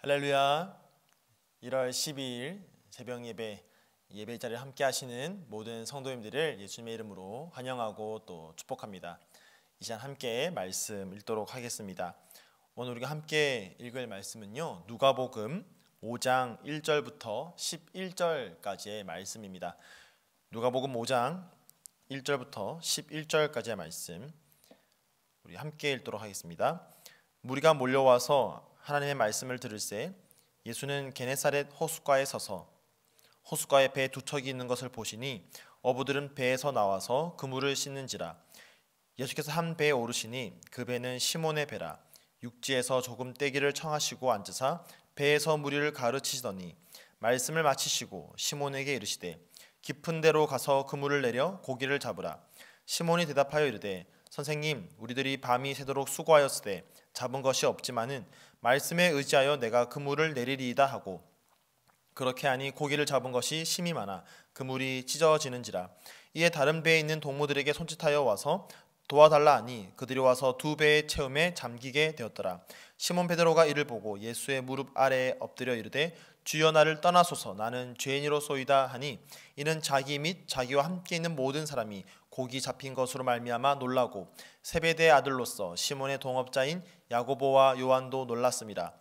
할렐루야. 1월 12일 새벽 예배 자리에 함께 하시는 모든 성도님들을 예수님의 이름으로 환영하고 또 축복합니다. 이 시간 함께 말씀 읽도록 하겠습니다. 오늘 우리가 함께 읽을 말씀은요, 누가복음 5장 1절부터 11절까지의 말씀입니다. 누가복음 5장 1절부터 11절까지의 말씀 우리 함께 읽도록 하겠습니다. 무리가 몰려와서 하나님의 말씀을 들을새 예수는 게네사렛 호숫가에 서서 호숫가에 배 두 척이 있는 것을 보시니 어부들은 배에서 나와서 그물을 씻는지라. 예수께서 한 배에 오르시니 그 배는 시몬의 배라. 육지에서 조금 떼기를 청하시고 앉으사 배에서 무리를 가르치시더니 말씀을 마치시고 시몬에게 이르시되 깊은 데로 가서 그물을 내려 고기를 잡으라. 시몬이 대답하여 이르되 선생님, 우리들이 밤이 새도록 수고하였으되 잡은 것이 없지만은 말씀에 의지하여 내가 그물을 내리리이다 하고, 그렇게 하니 고기를 잡은 것이 심이 많아 그물이 찢어지는지라. 이에 다른 배에 있는 동무들에게 손짓하여 와서 도와달라 하니 그들이 와서 두 배의 채움에 잠기게 되었더라. 시몬 베드로가 이를 보고 예수의 무릎 아래에 엎드려 이르되 주여, 나를 떠나소서, 나는 죄인이로소이다 하니, 이는 자기 및 자기와 함께 있는 모든 사람이 고기 잡힌 것으로 말미암아 놀라고 세베대의 아들로서 시몬의 동업자인 야고보와 요한도 놀랐습니다.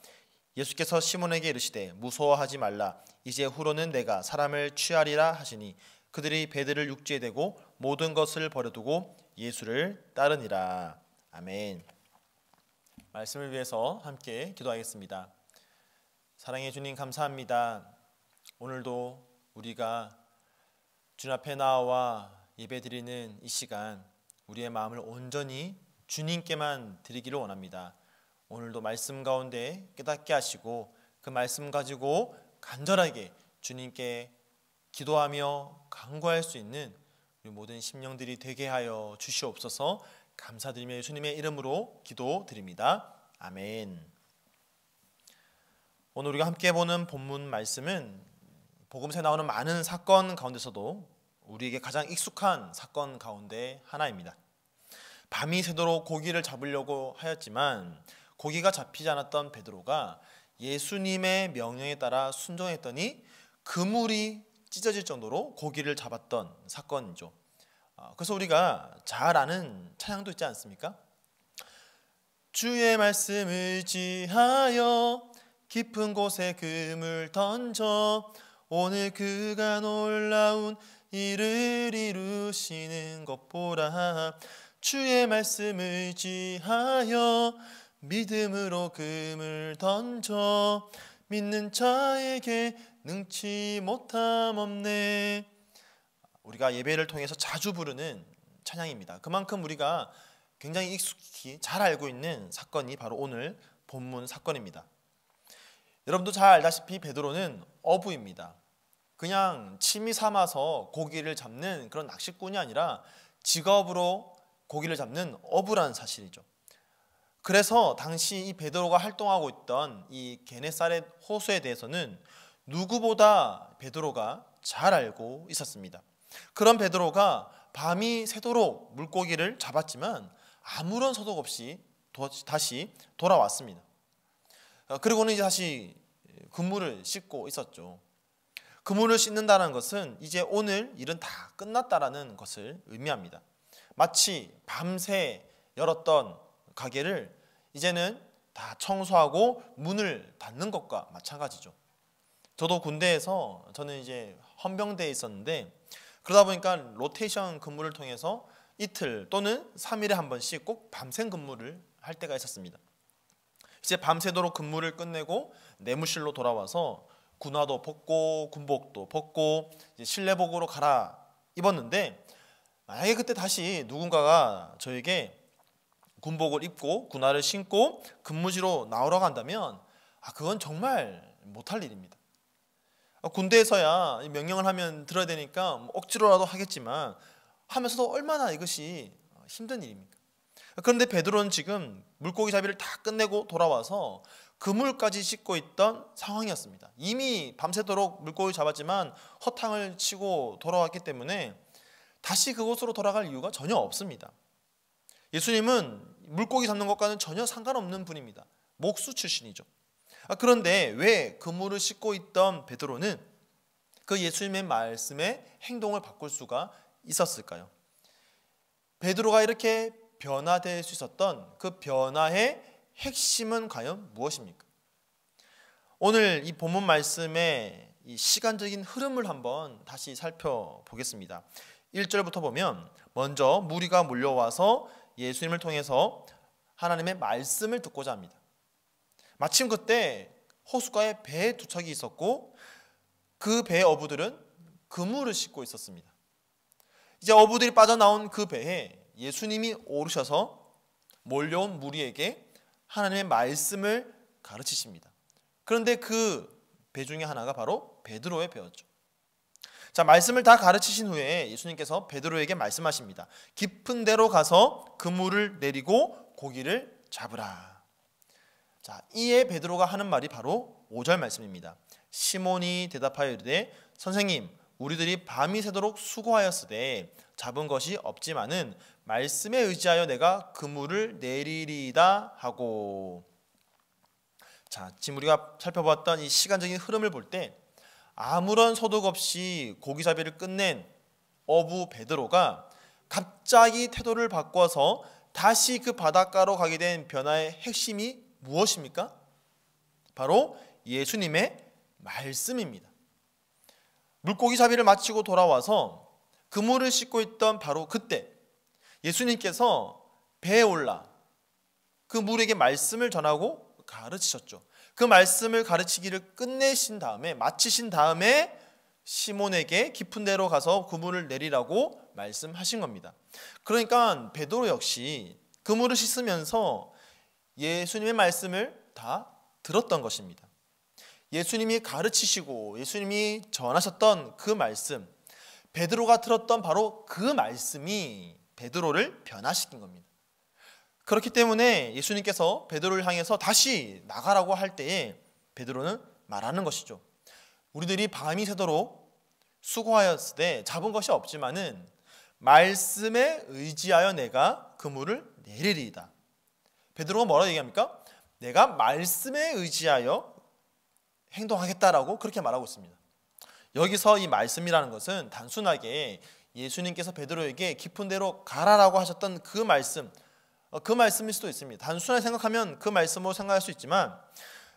예수께서 시몬에게 이르시되 무서워하지 말라, 이제 후로는 내가 사람을 취하리라 하시니 그들이 배들을 육지에 대고 모든 것을 버려두고 예수를 따르니라. 아멘. 말씀을 위해서 함께 기도하겠습니다. 사랑해 주님, 감사합니다. 오늘도 우리가 주님 앞에 나와 예배드리는 이 시간, 우리의 마음을 온전히 주님께만 드리기를 원합니다. 오늘도 말씀 가운데 깨닫게 하시고 그 말씀 가지고 간절하게 주님께 기도하며 간구할 수 있는 우리 모든 심령들이 되게 하여 주시옵소서. 감사드리며 예수님의 이름으로 기도드립니다. 아멘. 오늘 우리가 함께 보는 본문 말씀은 복음서에 나오는 많은 사건 가운데서도 우리에게 가장 익숙한 사건 가운데 하나입니다. 밤이 새도록 고기를 잡으려고 하였지만 고기가 잡히지 않았던 베드로가 예수님의 명령에 따라 순종했더니 그물이 찢어질 정도로 고기를 잡았던 사건이죠. 그래서 우리가 잘 아는 찬양도 있지 않습니까? 주의 말씀 의지하여 깊은 곳에 그물 던져 오늘 그가 놀라운 일을 이루시는 것 보라. 주의 말씀 의지하여 믿음으로 그물 던져 믿는 자에게 능치 못함 없네. 우리가 예배를 통해서 자주 부르는 찬양입니다. 그만큼 우리가 굉장히 익숙히 잘 알고 있는 사건이 바로 오늘 본문 사건입니다. 여러분도 잘 알다시피 베드로는 어부입니다. 그냥 취미 삼아서 고기를 잡는 그런 낚시꾼이 아니라 직업으로 고기를 잡는 어부라는 사실이죠. 그래서 당시 이 베드로가 활동하고 있던 이 게네사렛 호수에 대해서는 누구보다 베드로가 잘 알고 있었습니다. 그런 베드로가 밤이 새도록 물고기를 잡았지만 아무런 소득 없이 다시 돌아왔습니다. 그리고는 이제 다시 그물을 씻고 있었죠. 그물을 씻는다는 것은 이제 오늘 일은 다 끝났다라는 것을 의미합니다. 마치 밤새 열었던 가게를 이제는 다 청소하고 문을 닫는 것과 마찬가지죠. 저도 군대에서 저는 이제 헌병대에 있었는데, 그러다 보니까 로테이션 근무를 통해서 이틀 또는 3일에 한 번씩 꼭 밤샘 근무를 할 때가 있었습니다. 이제 밤새도록 근무를 끝내고 내무실로 돌아와서 군화도 벗고 군복도 벗고 이제 실내복으로 갈아 입었는데, 만약에 그때 다시 누군가가 저에게 군복을 입고 군화를 신고 근무지로 나오라고 한다면 그건 정말 못할 일입니다. 군대에서야 명령을 하면 들어야 되니까 억지로라도 하겠지만 하면서도 얼마나 이것이 힘든 일입니까? 그런데 베드로는 지금 물고기 잡이를 다 끝내고 돌아와서 그물까지 씻고 있던 상황이었습니다. 이미 밤새도록 물고기 잡았지만 허탕을 치고 돌아왔기 때문에 다시 그곳으로 돌아갈 이유가 전혀 없습니다. 예수님은 물고기 잡는 것과는 전혀 상관없는 분입니다. 목수 출신이죠. 그런데 왜 그물을 씻고 있던 베드로는 그 예수님의 말씀에 행동을 바꿀 수가 있었을까요? 베드로가 이렇게 변화될 수 있었던 그 변화의 핵심은 과연 무엇입니까? 오늘 이 본문 말씀의 이 시간적인 흐름을 한번 다시 살펴보겠습니다. 1절부터 보면 먼저 무리가 몰려와서 예수님을 통해서 하나님의 말씀을 듣고자 합니다. 마침 그때 호숫가에 배 두 척이 있었고 그 배의 어부들은 그물을 싣고 있었습니다. 이제 어부들이 빠져나온 그 배에 예수님이 오르셔서 몰려온 무리에게 하나님의 말씀을 가르치십니다. 그런데 그 배 중에 하나가 바로 베드로의 배였죠. 자, 말씀을 다 가르치신 후에 예수님께서 베드로에게 말씀하십니다. 깊은 데로 가서 그물을 내리고 고기를 잡으라. 자, 이에 베드로가 하는 말이 바로 5절 말씀입니다. 시몬이 대답하여 이르되 선생님, 우리들이 밤이 새도록 수고하였으되 잡은 것이 없지만은 말씀에 의지하여 내가 그물을 내리리이다 하고. 자, 지금 우리가 살펴봤던 이 시간적인 흐름을 볼 때 아무런 소득 없이 고기잡이를 끝낸 어부 베드로가 갑자기 태도를 바꿔서 다시 그 바닷가로 가게 된 변화의 핵심이 무엇입니까? 바로 예수님의 말씀입니다. 물고기 잡이를 마치고 돌아와서 그물을 씻고 있던 바로 그때 예수님께서 배에 올라 그 물에게 말씀을 전하고 가르치셨죠. 그 말씀을 가르치기를 끝내신 다음에 마치신 다음에 시몬에게 깊은 데로 가서 그물을 내리라고 말씀하신 겁니다. 그러니까 베드로 역시 그물을 씻으면서 예수님의 말씀을 다 들었던 것입니다. 예수님이 가르치시고 예수님이 전하셨던 그 말씀, 베드로가 들었던 바로 그 말씀이 베드로를 변화시킨 겁니다. 그렇기 때문에 예수님께서 베드로를 향해서 다시 나가라고 할 때에 베드로는 말하는 것이죠. 우리들이 밤이 새도록 수고하였으되 잡은 것이 없지만은 말씀에 의지하여 내가 그물을 내리리이다. 베드로가 뭐라고 얘기합니까? 내가 말씀에 의지하여 행동하겠다라고 그렇게 말하고 있습니다. 여기서 이 말씀이라는 것은 단순하게 예수님께서 베드로에게 깊은 데로 가라라고 하셨던 그 말씀일 수도 있습니다. 단순하게 생각하면 그 말씀으로 생각할 수 있지만,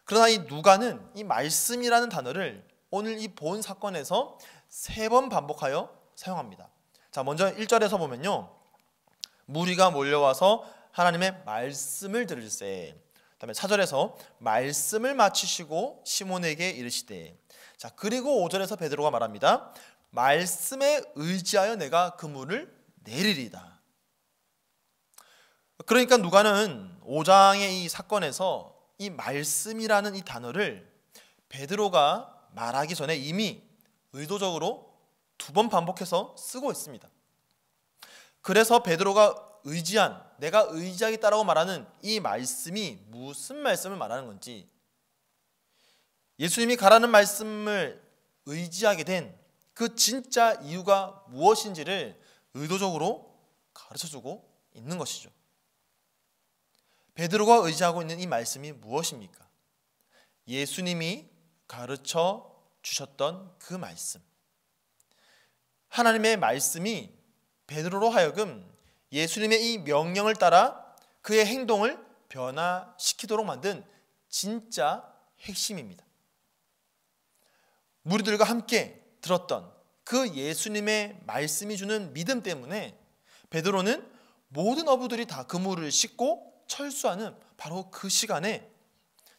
그러나 이 누가는 이 말씀이라는 단어를 오늘 이 본 사건에서 3번 반복하여 사용합니다. 자, 먼저 1절에서 보면요, 무리가 몰려와서 하나님의 말씀을 들을세. 그다음에 4절에서 말씀을 마치시고 시몬에게 이르시되. 자, 그리고 5절에서 베드로가 말합니다. 말씀에 의지하여 내가 그물을 내리리다. 그러니까 누가는 5장의 이 사건에서 이 말씀이라는 이 단어를 베드로가 말하기 전에 이미 의도적으로 2번 반복해서 쓰고 있습니다. 그래서 베드로가 내가 의지하겠다라고 말하는 이 말씀이 무슨 말씀을 말하는 건지, 예수님이 가라는 말씀을 의지하게 된 그 진짜 이유가 무엇인지를 의도적으로 가르쳐주고 있는 것이죠. 베드로가 의지하고 있는 이 말씀이 무엇입니까? 예수님이 가르쳐 주셨던 그 말씀. 하나님의 말씀이 베드로로 하여금 예수님의 이 명령을 따라 그의 행동을 변화시키도록 만든 진짜 핵심입니다. 무리들과 함께 들었던 그 예수님의 말씀이 주는 믿음 때문에 베드로는 모든 어부들이 다 그물을 싣고 철수하는 바로 그 시간에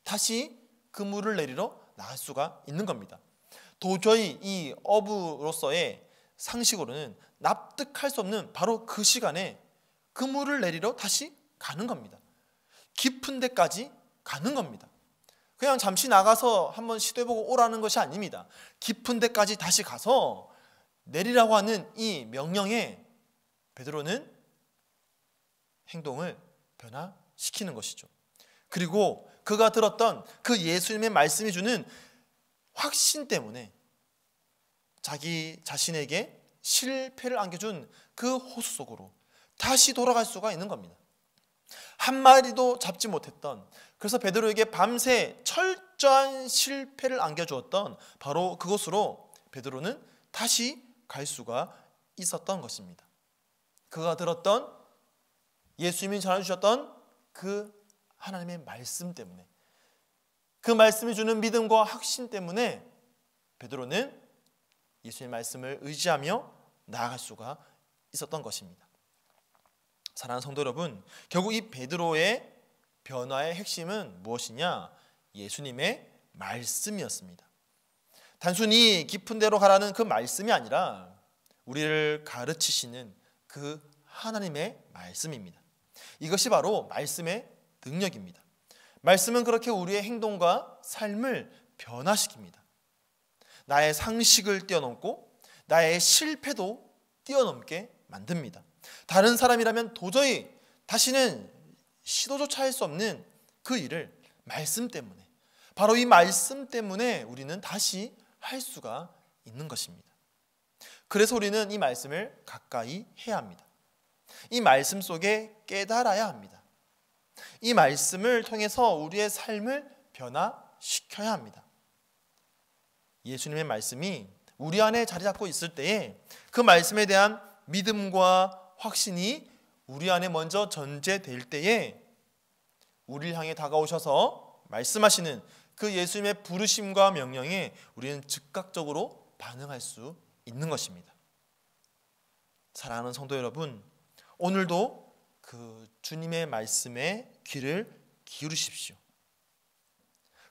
다시 그물을 내리러 나갈 수가 있는 겁니다. 도저히 이 어부로서의 상식으로는 납득할 수 없는 바로 그 시간에 그물을 내리러 다시 가는 겁니다. 깊은 데까지 가는 겁니다. 그냥 잠시 나가서 한번 시도해보고 오라는 것이 아닙니다. 깊은 데까지 다시 가서 내리라고 하는 이 명령에 베드로는 행동을 변화시키는 것이죠. 그리고 그가 들었던 그 예수님의 말씀이 주는 확신 때문에 자기 자신에게 실패를 안겨준 그 호수 속으로 다시 돌아갈 수가 있는 겁니다. 한 마리도 잡지 못했던, 그래서 베드로에게 밤새 철저한 실패를 안겨주었던 바로 그곳으로 베드로는 다시 갈 수가 있었던 것입니다. 그가 들었던 예수님이 전해주셨던 그 하나님의 말씀 때문에, 그 말씀이 주는 믿음과 확신 때문에 베드로는 예수님의 말씀을 의지하며 나아갈 수가 있었던 것입니다. 사랑하는 성도 여러분, 결국 이 베드로의 변화의 핵심은 무엇이냐? 예수님의 말씀이었습니다. 단순히 깊은 데로 가라는 그 말씀이 아니라 우리를 가르치시는 그 하나님의 말씀입니다. 이것이 바로 말씀의 능력입니다. 말씀은 그렇게 우리의 행동과 삶을 변화시킵니다. 나의 상식을 뛰어넘고 나의 실패도 뛰어넘게 만듭니다. 다른 사람이라면 도저히 다시는 시도조차 할 수 없는 그 일을 말씀 때문에, 바로 이 말씀 때문에 우리는 다시 할 수가 있는 것입니다. 그래서 우리는 이 말씀을 가까이 해야 합니다. 이 말씀 속에 깨달아야 합니다. 이 말씀을 통해서 우리의 삶을 변화시켜야 합니다. 예수님의 말씀이 우리 안에 자리 잡고 있을 때에 그 말씀에 대한 믿음과 확신이 우리 안에 먼저 전제될 때에 우리를 향해 다가오셔서 말씀하시는 그 예수님의 부르심과 명령에 우리는 즉각적으로 반응할 수 있는 것입니다. 사랑하는 성도 여러분, 오늘도 그 주님의 말씀에 귀를 기울이십시오.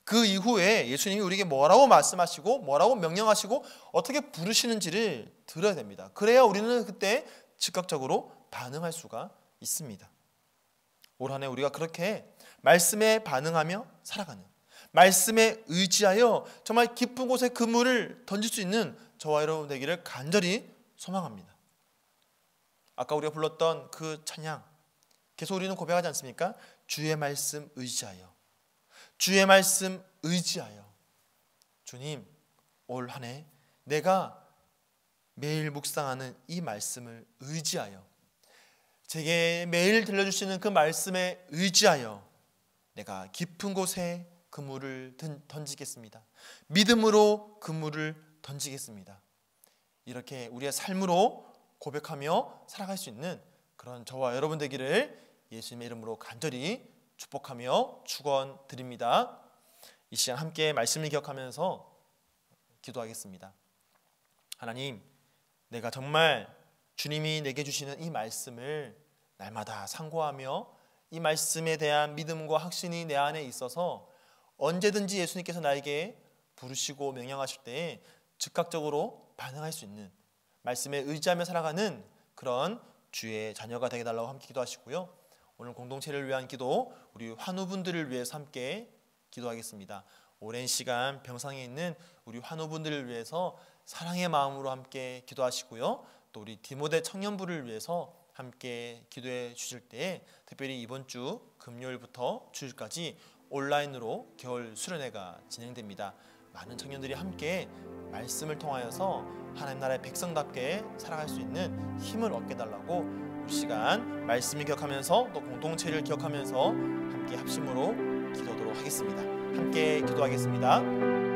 그 이후에 예수님이 우리에게 뭐라고 말씀하시고 뭐라고 명령하시고 어떻게 부르시는지를 들어야 됩니다. 그래야 우리는 그때 즉각적으로 반응할 수가 있습니다. 올 한 해 우리가 그렇게 말씀에 반응하며 살아가는, 말씀에 의지하여 정말 깊은 곳에 그물을 던질 수 있는 저와 여러분 되기를 간절히 소망합니다. 아까 우리가 불렀던 그 찬양, 계속 우리는 고백하지 않습니까? 주의 말씀 의지하여, 주의 말씀 의지하여. 주님, 올 한 해 내가 매일 묵상하는 이 말씀을 의지하여, 제게 매일 들려주시는 그 말씀에 의지하여 내가 깊은 곳에 그물을 던지겠습니다. 믿음으로 그물을 던지겠습니다. 이렇게 우리의 삶으로 고백하며 살아갈 수 있는 그런 저와 여러분 되기를 예수님의 이름으로 간절히 축복하며 축원드립니다. 이 시간 함께 말씀을 기억하면서 기도하겠습니다. 하나님, 내가 정말 주님이 내게 주시는 이 말씀을 날마다 상고하며 이 말씀에 대한 믿음과 확신이 내 안에 있어서 언제든지 예수님께서 나에게 부르시고 명령하실 때에 즉각적으로 반응할 수 있는, 말씀에 의지하며 살아가는 그런 주의 자녀가 되게 달라고 함께 기도하시고요. 오늘 공동체를 위한 기도, 우리 환우분들을 위해서 함께 기도하겠습니다. 오랜 시간 병상에 있는 우리 환우분들을 위해서 사랑의 마음으로 함께 기도하시고요. 또 우리 디모데 청년부를 위해서 함께 기도해 주실 때에 특별히 이번 주 금요일부터 주일까지 온라인으로 겨울 수련회가 진행됩니다. 많은 청년들이 함께 말씀을 통하여서 하나님 나라의 백성답게 살아갈 수 있는 힘을 얻게 달라고 우리 시간 말씀을 기억하면서 또 공동체를 기억하면서 함께 합심으로 기도하도록 하겠습니다. 함께 기도하겠습니다.